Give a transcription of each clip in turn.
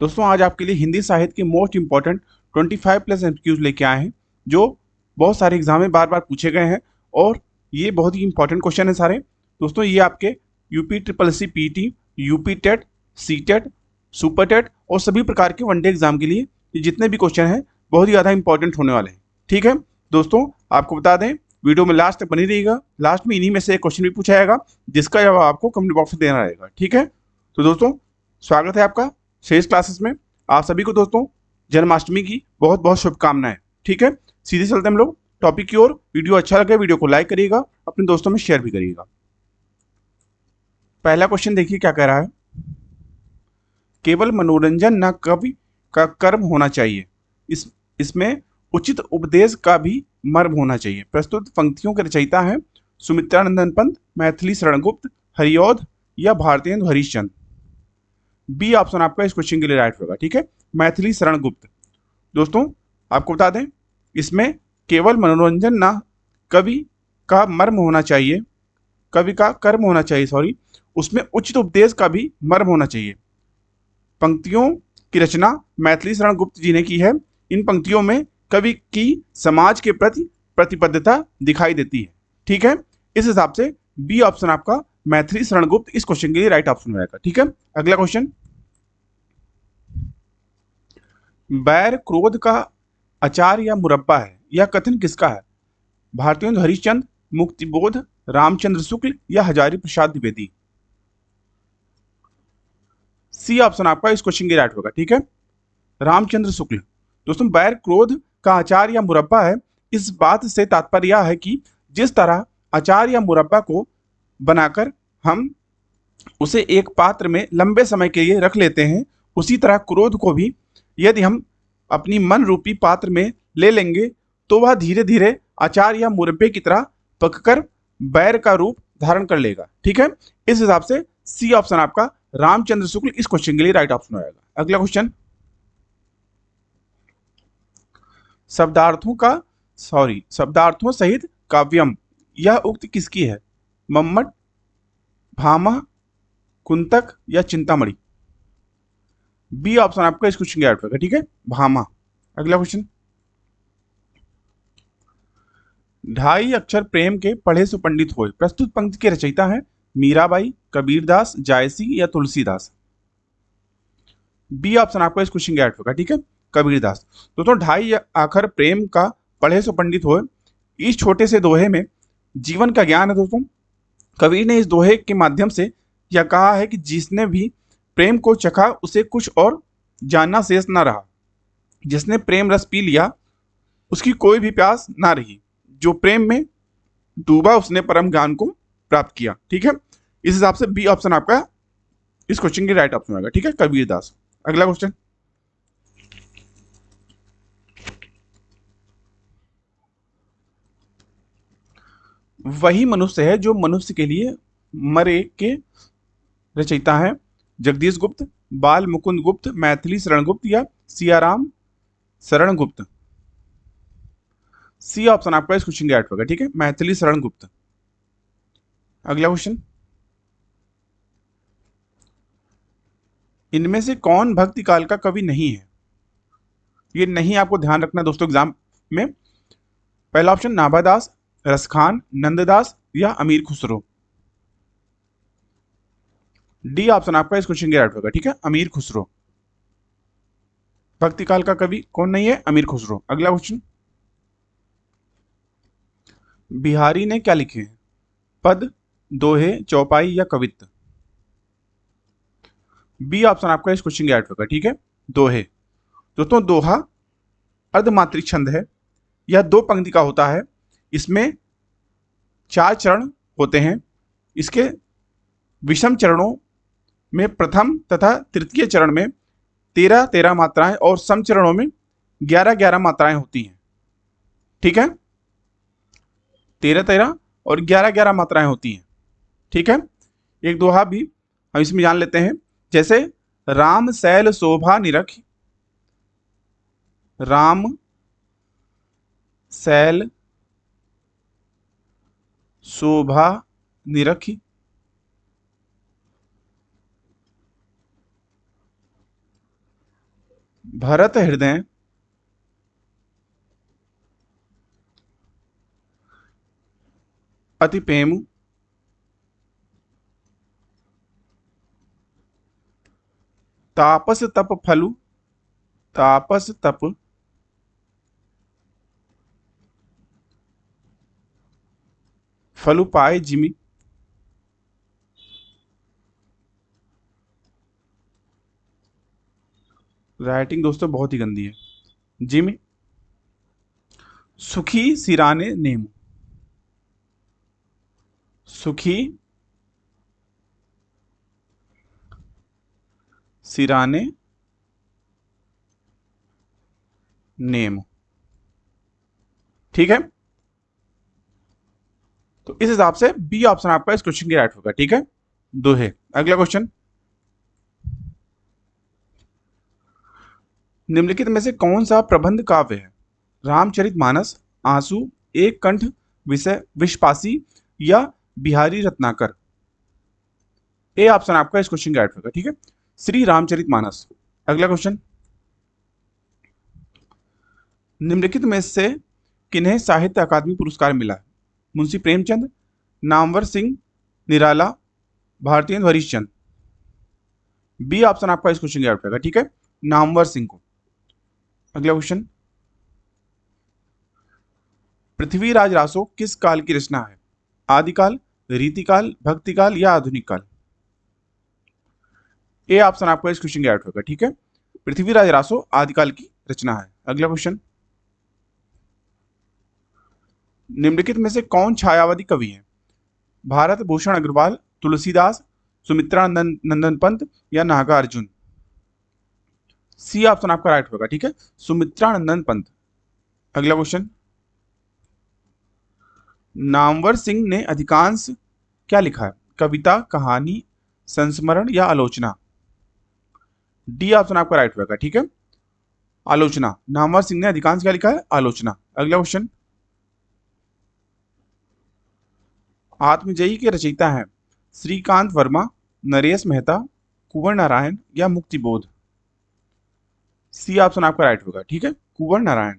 दोस्तों आज आपके लिए हिंदी साहित्य के मोस्ट इंपॉर्टेंट 25 प्लस एमसीक्यूज लेके आए हैं जो बहुत सारे एग्जाम में बार बार पूछे गए हैं और ये बहुत ही इंपॉर्टेंट क्वेश्चन है सारे। दोस्तों ये आपके UP triple C PT, UP TET, C TET, super TET और सभी प्रकार के वनडे एग्जाम के लिए ये जितने भी क्वेश्चन हैं बहुत ही ज़्यादा इंपॉर्टेंट होने वाले हैं। ठीक है दोस्तों, आपको बता दें वीडियो में लास्ट तक बनी रहिएगा। लास्ट में इन्हीं में से एक क्वेश्चन भी पूछा जाएगा जिसका जवाब आपको कमेंट बॉक्स में देना रहेगा। ठीक है, तो दोस्तों स्वागत है आपका शेष क्लासेस में। आप सभी को दोस्तों जन्माष्टमी की बहुत बहुत शुभकामनाएं। ठीक है, सीधे चलते हम लोग टॉपिक की ओर। वीडियो अच्छा लगे वीडियो को लाइक करिएगा, अपने दोस्तों में शेयर भी करिएगा। पहला क्वेश्चन देखिए क्या कह रहा है। केवल मनोरंजन न कवि का कर्म होना चाहिए, इसमें उचित उपदेश का भी मर्म होना चाहिए। प्रस्तुत पंक्तियों के रचयिता हैं सुमित्रानंदन पंत, मैथिली शरण गुप्त, हरिऔध या भारतेंदु हरिश्चंद्र। बी ऑप्शन आपका इस क्वेश्चन के लिए राइट होगा। ठीक है, मैथिली शरण गुप्त। दोस्तों आपको बता दें इसमें केवल मनोरंजन ना कवि का मर्म होना चाहिए, कवि का कर्म होना चाहिए, सॉरी, उसमें उचित उपदेश का भी मर्म होना चाहिए। पंक्तियों की रचना मैथिली शरण गुप्त जी ने की है। इन पंक्तियों में कवि की समाज के प्रति प्रतिबद्धता दिखाई देती है। ठीक है, इस हिसाब से बी ऑप्शन आपका मैथिली शरण गुप्त इस क्वेश्चन के लिए राइट ऑप्शन रहेगा। ठीक है, अगला क्वेश्चन। बैर क्रोध का अचार या मुरब्बा है, यह कथन किसका है? भारतेंदु हरिश्चंद्र, मुक्तिबोध, रामचंद्र शुक्ल या हजारी प्रसाद द्विवेदी। सी ऑप्शन आपका इस क्वेश्चन के राइट होगा। ठीक है, रामचंद्र शुक्ल। दोस्तों बैर क्रोध का अचार या मुरब्बा है, इस बात से तात्पर्य यह है कि जिस तरह अचार या मुरब्बा को बनाकर हम उसे एक पात्र में लंबे समय के लिए रख लेते हैं, उसी तरह क्रोध को भी यदि हम अपनी मन रूपी पात्र में ले लेंगे तो वह धीरे धीरे अचार या मुरब्बे की तरह पककर बैर का रूप धारण कर लेगा। ठीक है, इस हिसाब से सी ऑप्शन आपका रामचंद्र शुक्ल इस क्वेश्चन के लिए राइट ऑप्शन होगा। अगला क्वेश्चन। शब्दार्थों सहित काव्यम, यह उक्ति किसकी है? मम्मट, भामह, कुंतक या चिंतामणि। बी ऑप्शन आपका इस क्वेश्चन के राइट होगा। ठीक है, भामा। अगला क्वेश्चन। ढाई अक्षर प्रेम के पढ़े सो पंडित होए, प्रस्तुत पंक्ति के रचयिता हैं मीराबाई, कबीरदास, जायसी या तुलसीदास। बी ऑप्शन आपका इस क्वेश्चन के राइट होगा। ठीक है, कबीरदास। दोस्तों ढाई अक्षर प्रेम का पढ़े सो पंडित होए, इस छोटे से दोहे में जीवन का ज्ञान है। दोस्तों कबीर ने इस दोहे के माध्यम से यह कहा है कि जिसने भी प्रेम को चखा उसे कुछ और जानना शेष ना रहा, जिसने प्रेम रस पी लिया उसकी कोई भी प्यास ना रही, जो प्रेम में डूबा उसने परम ज्ञान को प्राप्त किया। ठीक है, इस हिसाब से बी ऑप्शन आपका इस क्वेश्चन की राइट ऑप्शन होगा। ठीक है, कबीरदास। अगला क्वेश्चन। वही मनुष्य है जो मनुष्य के लिए मरे के रचयिता है जगदीश गुप्त, बाल मुकुंद गुप्त, मैथिली शरण गुप्त या सियाराम शरण गुप्त। सी ऑप्शन आपका इस क्वेश्चन का राइट होगा। ठीक है, मैथिली शरण गुप्त। अगला क्वेश्चन। इनमें से कौन भक्ति काल का कवि नहीं है? ये नहीं आपको ध्यान रखना दोस्तों एग्जाम में। पहला ऑप्शन नाभादास, रसखान, नंददास या अमीर खुसरो। डी ऑप्शन आपका इस क्वेश्चन के राइट होगा। ठीक है, अमीर खुसरो। भक्ति काल का कवि कौन नहीं है? अमीर खुसरो। अगला क्वेश्चन। बिहारी ने क्या लिखे हैं? पद, दोहे, चौपाई या कवित्त। बी ऑप्शन आपका इस क्वेश्चन के राइट होगा। ठीक है, दोहे। दोस्तों दोहा अर्धमात्रिक छंद है, यह दो पंक्ति का होता है, इसमें 4 चरण होते हैं। इसके विषम चरणों में प्रथम तथा तृतीय चरण में 13-13 मात्राएं और सम चरणों में 11-11 मात्राएं होती हैं। ठीक है, 13-13 और 11-11 मात्राएं होती हैं। ठीक है, एक दोहा भी हम इसमें जान लेते हैं, जैसे राम शैल शोभा निरख, राम शैल शोभा निरखी, भरत हृदय अति प्रेम तापस तप फलु तापस तप फलु पाए जिमि। राइटिंग दोस्तों बहुत ही गंदी है। जिमि सुखी सिराने नेम सुखी सिराने नेम। ठीक है, तो इस हिसाब से बी ऑप्शन आपका इस क्वेश्चन की राइट होगा। ठीक है, दोहे। अगला क्वेश्चन, निम्नलिखित में से कौन सा प्रबंध काव्य है? रामचरितमानस, आंसू, एक कंठ, विषय विषपासी या बिहारी रत्नाकर। ए ऑप्शन आपका इस क्वेश्चन का राइट होगा। ठीक है, श्री रामचरितमानस। अगला क्वेश्चन, निम्नलिखित में से किन्हें साहित्य अकादमी पुरस्कार मिला है? मुंशी प्रेमचंद, नामवर सिंह निराला, भारतेंदु हरिश्चंद्र। बी ऑप्शन आपका इस क्वेश्चन का राइट होगा। ठीक है, नामवर सिंह को। अगला क्वेश्चन, पृथ्वीराज रासो किस काल की रचना है? आदिकाल, रीतिकाल, भक्तिकाल या आधुनिक काल। ए ऑप्शन आपका इस क्वेश्चन का राइट होगा। ठीक है, पृथ्वीराज रासो आदिकाल की रचना है। अगला क्वेश्चन, निम्नलिखित में से कौन छायावादी कवि है? भारत भूषण अग्रवाल, तुलसीदास, सुमित्रा नंदन पंत या नागार्जुन। सी ऑप्शन आपका राइट होगा। ठीक है, सुमित्रा नंदन पंत। अगला क्वेश्चन, नामवर सिंह ने अधिकांश क्या लिखा है? कविता, कहानी, संस्मरण या आलोचना। डी ऑप्शन आपका राइट होगा। ठीक है, आलोचना। नामवर सिंह ने अधिकांश क्या लिखा है? आलोचना। अगला क्वेश्चन, आत्मजयी के रचयिता हैं श्रीकांत वर्मा, नरेश मेहता, कुंवर नारायण या मुक्तिबोध। सी ऑप्शन आपका राइट होगा। ठीक है, कुंवर नारायण।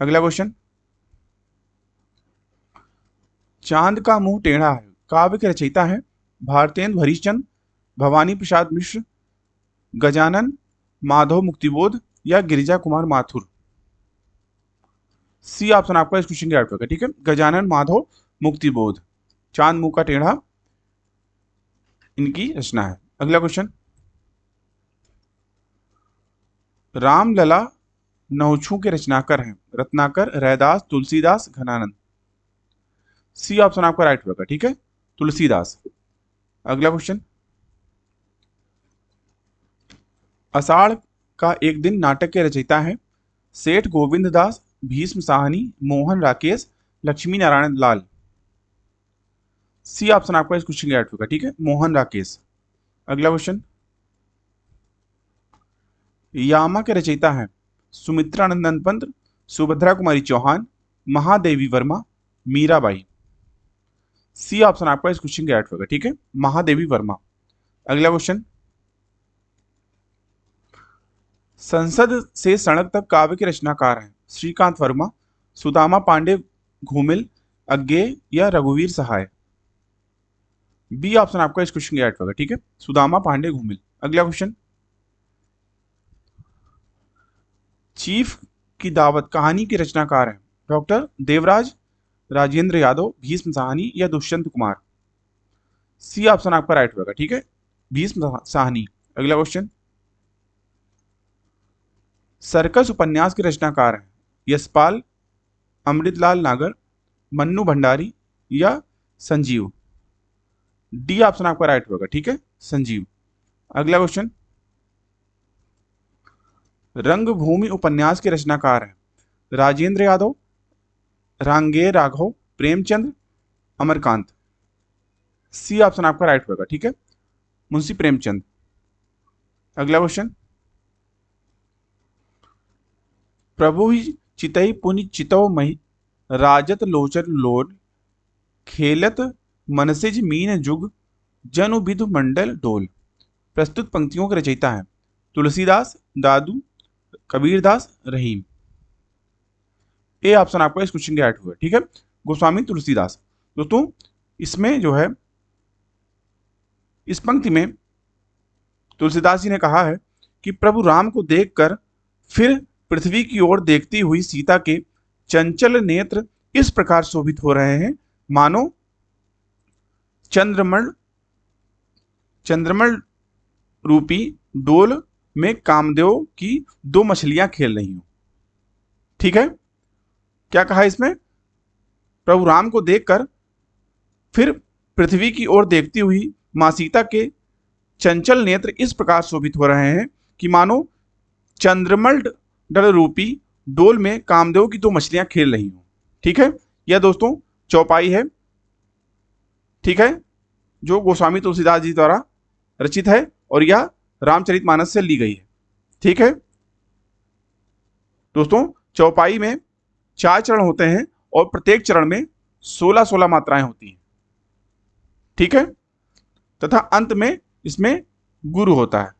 अगला क्वेश्चन, चांद का मुंह टेढ़ा है काव्य के रचयिता है भारतेंदु हरिश्चंद्र, भवानी प्रसाद मिश्र, गजानन माधव मुक्तिबोध या गिरिजा कुमार माथुर। सी ऑप्शन आपका इस क्वेश्चन का राइट होगा। ठीक है, गजानन माधव मुक्तिबोध। चांद मुंह का टेढ़ा इनकी रचना है। अगला क्वेश्चन, रामलला नौछू के रचनाकर हैं रत्नाकर, रैदास, तुलसीदास, घनानंद। सी ऑप्शन आपका राइट होगा। ठीक है, तुलसीदास। अगला क्वेश्चन, आषाढ़ का एक दिन नाटक के रचयिता है सेठ गोविंद दास, भीष्म साहनी, मोहन राकेश, लक्ष्मी नारायण लाल। सी ऑप्शन आपका इस क्वेश्चन का राइट होगा। ठीक है, मोहन राकेश। अगला क्वेश्चन, यामा के रचयिता हैं सुमित्रा नंदन पंत, सुभद्रा कुमारी चौहान, महादेवी वर्मा, मीराबाई। सी ऑप्शन आपका इस क्वेश्चन का राइट होगा। ठीक है, महादेवी वर्मा। अगला क्वेश्चन, संसद से सड़क तक काव्य के रचनाकार हैं श्रीकांत वर्मा, सुदामा पांडे घूमिल, अज्ञेय या रघुवीर सहाय। बी ऑप्शन आपका इस क्वेश्चन का राइट होगा। ठीक है, सुदामा पांडे घूमिल। अगला क्वेश्चन, चीफ की दावत कहानी के रचनाकार हैं डॉक्टर देवराज, राजेंद्र यादव, भीष्म साहनी या दुष्यंत कुमार। सी ऑप्शन आपका राइट होगा। ठीक है, भीष्म साहनी। अगला क्वेश्चन, सर्कस उपन्यास के रचनाकार हैं यशपाल, अमृतलाल नागर, मन्नू भंडारी या संजीव। डी ऑप्शन आपका राइट होगा। ठीक है, संजीव। अगला क्वेश्चन, रंगभूमि उपन्यास के रचनाकार हैं राजेंद्र यादव, रांगेय राघव, प्रेमचंद, अमरकांत। सी ऑप्शन आपका राइट होगा। ठीक है, मुंशी प्रेमचंद। अगला क्वेश्चन, प्रभु ही चितई पुनि चितव मही, राजत लोचन लोल, खेलत मनसिज मीन जुग, जनु विधु मंडल डोल। प्रस्तुत पंक्तियों के रचयिता हैं तुलसीदास, दादू, कबीरदास, रहीम। ए ऑप्शन आपका इस क्वेश्चन के राइट हुआ। ठीक है, गोस्वामी तुलसीदास। दोस्तों इसमें जो है, इस पंक्ति में तुलसीदास जी ने कहा है कि प्रभु राम को देखकर फिर पृथ्वी की ओर देखती हुई सीता के चंचल नेत्र इस प्रकार शोभित हो रहे हैं मानो चंद्रमण रूपी डोल में कामदेव की दो मछलियां खेल रही हो। ठीक है, क्या कहा इसमें? प्रभु राम को देखकर फिर पृथ्वी की ओर देखती हुई मां सीता के चंचल नेत्र इस प्रकार शोभित हो रहे हैं कि मानो चंद्रमंडल रूपी डोल में कामदेव की दो मछलियां खेल रही हो। ठीक है, यह दोस्तों चौपाई है, ठीक है, जो गोस्वामी तुलसीदास जी द्वारा रचित है और यह रामचरितमानस से ली गई है। ठीक है दोस्तों, चौपाई में 4 चरण होते हैं और प्रत्येक चरण में 16-16 मात्राएं होती हैं। ठीक है, तथा अंत में इसमें गुरु होता है।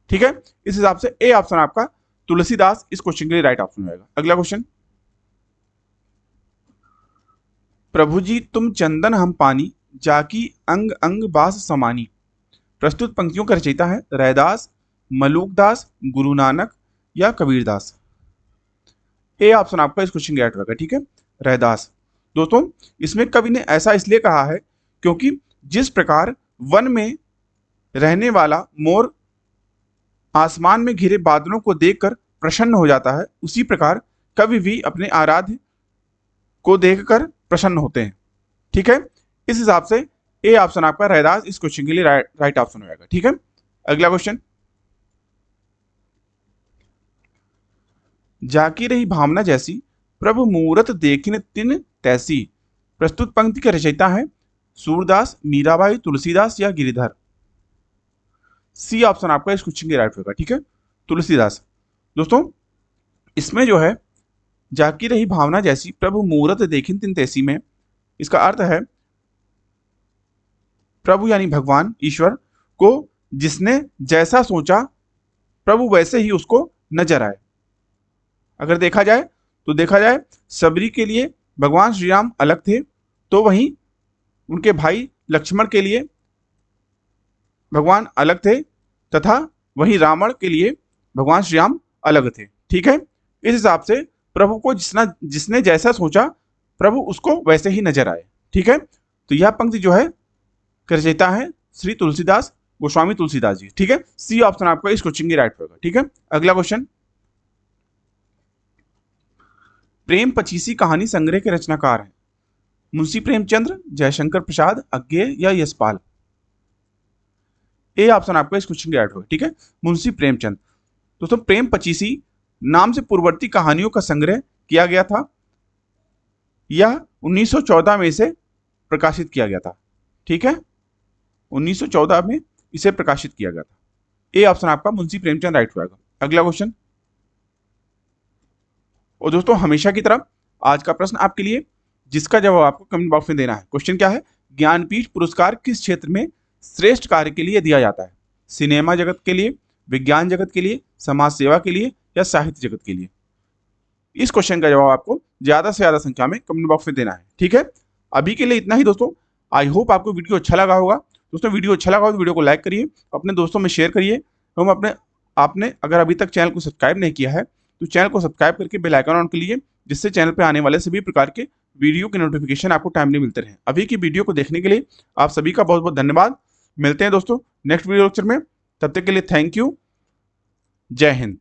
ठीक है, इस हिसाब से ए ऑप्शन आपका तुलसीदास इस क्वेश्चन के लिए राइट ऑप्शन होगा। अगला क्वेश्चन, प्रभु जी तुम चंदन हम पानी, जाकी अंग अंग बास समानी। प्रस्तुत पंक्तियों का रचयिता है रैदास, मलूकदास, गुरु नानक या कबीरदास। ए ऑप्शन आपका इस क्वेश्चन का राइट होगा। ठीक है, रैदास। दोस्तों इसमें कवि ने ऐसा इसलिए कहा है क्योंकि जिस प्रकार वन में रहने वाला मोर आसमान में घिरे बादलों को देखकर प्रसन्न हो जाता है, उसी प्रकार कवि भी अपने आराध्य को देखकर प्रसन्न होते हैं। ठीक है, इस हिसाब से ए ऑप्शन आपका रैदास इस क्वेश्चन के लिए राइट ऑप्शन होगा। ठीक है, अगला क्वेश्चन, जाकी रही भावना जैसी, प्रभु मूरत देखिन तिन तैसी। प्रस्तुत पंक्ति के रचयिता है सूरदास, मीराबाई, तुलसीदास या गिरिधर। सी ऑप्शन आपका इस क्वेश्चन के राइट होगा। ठीक है, तुलसीदास। दोस्तों इसमें जो है जाकी रही भावना जैसी, प्रभु मूरत देखिन तिन तैसी में इसका अर्थ है प्रभु यानी भगवान ईश्वर को जिसने जैसा सोचा प्रभु वैसे ही उसको नजर आए। अगर देखा जाए सबरी के लिए भगवान श्री राम अलग थे, तो वहीं उनके भाई लक्ष्मण के लिए भगवान अलग थे, तथा वहीं रावण के लिए भगवान श्री राम अलग थे। ठीक है, इस हिसाब से प्रभु को जिसने जैसा सोचा प्रभु उसको वैसे ही नजर आए। ठीक है, तो यह पंक्ति जो है रचयिता है श्री तुलसीदास, गोस्वामी तुलसीदास जी। ठीक है, सी ऑप्शन आपका इस क्वेश्चन की राइट होगा। ठीक है, अगला क्वेश्चन, प्रेम पचीसी कहानी संग्रह के रचनाकार हैं मुंशी प्रेमचंद्र, जयशंकर प्रसाद, अज्ञेय या यशपाल। ए ऑप्शन आपका इस क्वेश्चन की राइट होगा। ठीक है, मुंशी प्रेमचंद। दोस्तों प्रेम पचीसी नाम से पूर्ववर्ती कहानियों का संग्रह किया गया था, यह 1914 में इसे प्रकाशित किया गया था। ठीक है, 1914 में इसे प्रकाशित किया गया था। ए ऑप्शन आपका मुंशी प्रेमचंद राइट होगा। अगला क्वेश्चन, और दोस्तों हमेशा की तरह आज का प्रश्न आपके लिए, जिसका जवाब आपको कमेंट बॉक्स में देना है। क्वेश्चन क्या है? ज्ञानपीठ पुरस्कार किस क्षेत्र में श्रेष्ठ कार्य के लिए दिया जाता है? सिनेमा जगत के लिए, विज्ञान जगत के लिए, समाज सेवा के लिए या साहित्य जगत के लिए? इस क्वेश्चन का जवाब आपको ज्यादा से ज्यादा संख्या में कमेंट बॉक्स में देना है। ठीक है, अभी के लिए इतना ही दोस्तों। आई होप आपको वीडियो अच्छा लगा होगा। दोस्तों वीडियो अच्छा लगा हो तो वीडियो को लाइक करिए, अपने दोस्तों में शेयर करिए। आपने अगर अभी तक चैनल को सब्सक्राइब नहीं किया है तो चैनल को सब्सक्राइब करके बेल आइकन ऑन कीजिए, जिससे चैनल पे आने वाले सभी प्रकार के वीडियो के नोटिफिकेशन आपको टाइमली मिलते रहे। अभी की वीडियो को देखने के लिए आप सभी का बहुत बहुत धन्यवाद। मिलते हैं दोस्तों नेक्स्ट वीडियो लेक्चर में, तब तक के लिए थैंक यू। जय हिंद।